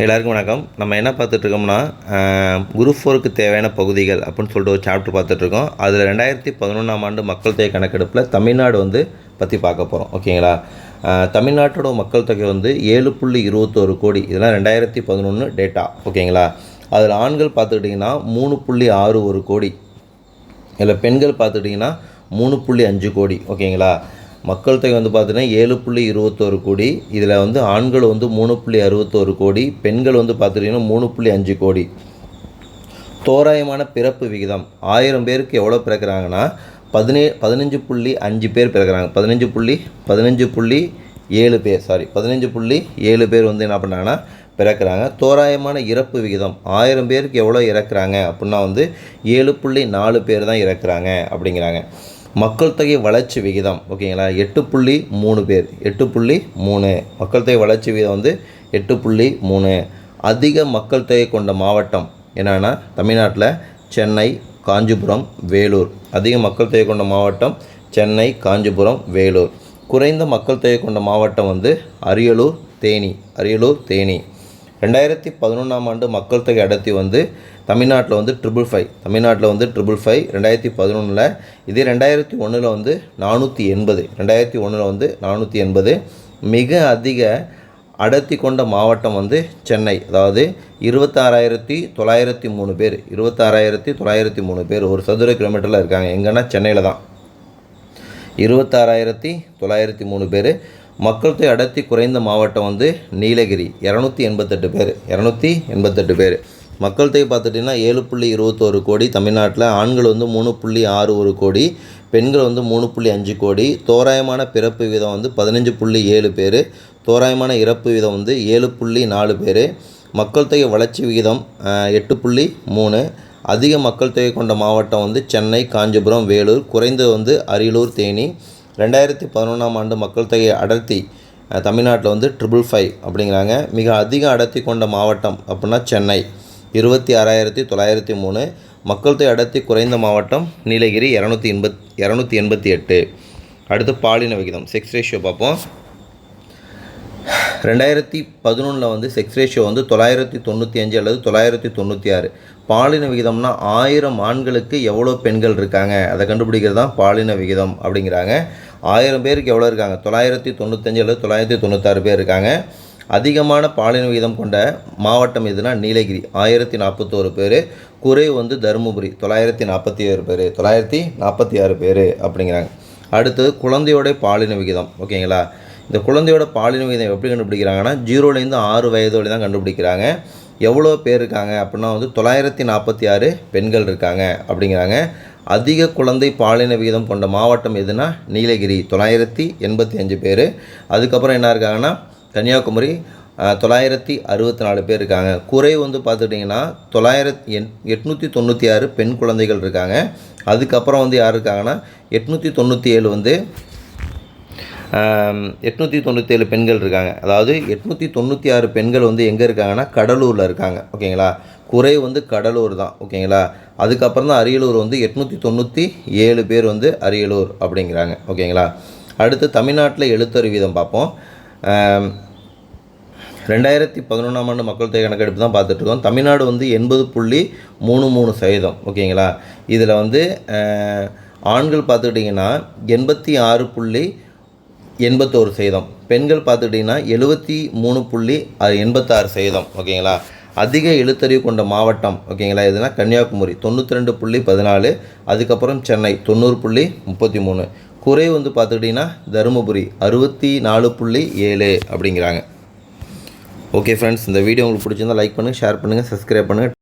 எல்லாருக்கும் வணக்கம். நம்ம என்ன பார்த்துட்ருக்கோம்னா குரூப் 4க்கு தேவையான பகுதிகள் அப்படின்னு சொல்லிட்டு ஒரு சாப்டர் பார்த்துட்ருக்கோம். அதில் 2011ஆம் ஆண்டு மக்கள் தொகை கணக்கெடுப்பில் தமிழ்நாடு பற்றி பார்க்க போகிறோம். ஓகேங்களா? தமிழ்நாட்டோட மக்கள் தொகை 7.21 கோடி. இதெல்லாம் 2011 டேட்டா. ஓகேங்களா? அதில் ஆண்கள் பார்த்துக்கிட்டிங்கன்னா 3.61 கோடி. இதில் பெண்கள் பார்த்துக்கிட்டிங்கன்னா 3.5 கோடி. ஓகேங்களா? மக்கள் தொகை பார்த்தீங்கன்னா 7.21 கோடி. இதில் ஆண்கள் 3.61 கோடி, பெண்கள் பார்த்துட்டிங்கன்னா 3.5 கோடி. தோராயமான பிறப்பு விகிதம் 1000 பேருக்கு எவ்வளோ பிறக்கிறாங்கன்னா 15.5 பேர் பிறக்கிறாங்க. 15.7 பேர் 15.7 பேர் என்ன பண்ணுறாங்கன்னா பிறக்கிறாங்க. தோராயமான இறப்பு விகிதம் 1000 பேருக்கு எவ்வளோ இறக்குறாங்க அப்படின்னா 7.4 பேர் தான் இறக்குறாங்க அப்படிங்கிறாங்க. மக்கள் தொகை வளர்ச்சி விகிதம் ஓகேங்களா 8.3 பேர் 8.3. மக்கள் தொகை வளர்ச்சி விகிதம் 8.3. அதிக மக்கள் தொகை கொண்ட மாவட்டம் என்னென்னா தமிழ்நாட்டில் சென்னை, காஞ்சிபுரம், வேலூர். அதிக மக்கள் தொகை கொண்ட மாவட்டம் சென்னை, காஞ்சிபுரம், வேலூர். குறைந்த மக்கள் தொகை கொண்ட மாவட்டம் அரியலூர், தேனி. 2011ஆம் ஆண்டு மக்கள் தொகை அடர்த்தி தமிழ்நாட்டில் 555. தமிழ்நாட்டில் 555 2011. இதே 2001 480. 2001 480. மிக அதிக அடர்த்தி கொண்ட மாவட்டம் சென்னை. அதாவது 26,903 பேர். 26,903 பேர் ஒரு சதுர கிலோமீட்டரில் இருக்காங்க. எங்கன்னா சென்னையில் தான் 26,903 பேர். மக்கள் தொகை அடர்த்தி குறைந்த மாவட்டம் நீலகிரி. 288 பேர். 288 பேர். மக்கள் தொகை பார்த்துட்டிங்கன்னா 7.21 கோடி. தமிழ்நாட்டில் ஆண்கள் 3.61 கோடி, பெண்கள் 3.5 கோடி. தோராயமான பிறப்பு விகிதம் 15.7 பேர். தோராயமான இறப்பு விகிதம் 7.4 பேர். மக்கள் தொகை வளர்ச்சி விகிதம் 8.3. அதிக மக்கள் தொகை கொண்ட மாவட்டம் சென்னை, காஞ்சிபுரம், வேலூர். குறைந்தது அரியலூர், தேனி. 2011ஆம் ஆண்டு மக்கள் தொகை அடர்த்தி தமிழ்நாட்டில் 555 அப்படிங்கிறாங்க. மிக அதிக அடர்த்தி கொண்ட மாவட்டம் அப்படின்னா சென்னை 26,903. மக்கள் தொகை அடர்த்தி குறைந்த மாவட்டம் நீலகிரி 288. அடுத்து பாலின விகிதம் செக்ஸ் ரேஷியோ பார்ப்போம். 2011 செக்ஸ் ரேஷியோ 995 அல்லது 996. பாலின விகிதம்னா 1000 ஆண்களுக்கு எவ்வளோ பெண்கள் இருக்காங்க அதை கண்டுபிடிக்கிறது தான் பாலின விகிதம் அப்படிங்கிறாங்க. 1000 பேருக்கு எவ்வளோ இருக்காங்க 995 அல்லது 996 பேர் இருக்காங்க. அதிகமான பாலின விகிதம் கொண்ட மாவட்டம் எதுனா நீலகிரி 1041 பேர். குறைவு தருமபுரி 947 பேர். 946 பேர் அப்படிங்கிறாங்க. அடுத்தது குழந்தையோட பாலின விகிதம். ஓகேங்களா? இந்த குழந்தையோட பாலின விகிதம் எப்படி கண்டுபிடிக்கிறாங்கன்னா 0லேருந்து 6 வயது வரை தான் கண்டுபிடிக்கிறாங்க. எவ்வளோ பேர் இருக்காங்க அப்படின்னா 946 பெண்கள் இருக்காங்க அப்படிங்கிறாங்க. அதிக குழந்தை பாலின விகிதம் கொண்ட மாவட்டம் எதுனா நீலகிரி 985 பேர். அதுக்கப்புறம் என்ன இருக்காங்கன்னா கன்னியாகுமரி 964 பேர் இருக்காங்க. குறை பார்த்துட்டிங்கன்னா 896 பெண் குழந்தைகள் இருக்காங்க. அதுக்கப்புறம் யார் இருக்காங்கன்னா 897 பெண்கள் இருக்காங்க. அதாவது 896 பெண்கள் எங்கே இருக்காங்கன்னா கடலூரில் இருக்காங்க. ஓகேங்களா? குறை கடலூர் தான். ஓகேங்களா? அதுக்கப்புறம் தான் அரியலூர் 897 பேர் அரியலூர் அப்படிங்கிறாங்க. ஓகேங்களா? அடுத்து தமிழ்நாட்டில் எழுத்தறிவு வீதம் பார்ப்போம். 2011ஆம் ஆண்டு மக்கள் தொகை கணக்கெடுப்பு தான் பார்த்துட்ருக்கோம். தமிழ்நாடு 80.33%. ஓகேங்களா? இதில் ஆண்கள் பார்த்துக்கிட்டிங்கன்னா 86.81%. பெண்கள் பார்த்துக்கிட்டிங்கன்னா 73.86%. ஓகேங்களா? அதிக எழுத்தறிவு கொண்ட மாவட்டம் ஓகேங்களா எதுனா கன்னியாகுமரி 92.14. அதுக்கப்புறம் சென்னை 90.33. குறை பார்த்துக்கிட்டிங்கன்னா தருமபுரி 64.7 அப்படிங்கிறாங்க. ஓகே ஃப்ரெண்ட்ஸ், இந்த வீடியோ உங்களுக்கு பிடிச்சிருந்தால் லைக் பண்ணுங்கள், ஷேர் பண்ணுங்கள், சப்ஸ்கிரைப் பண்ணுங்கள்.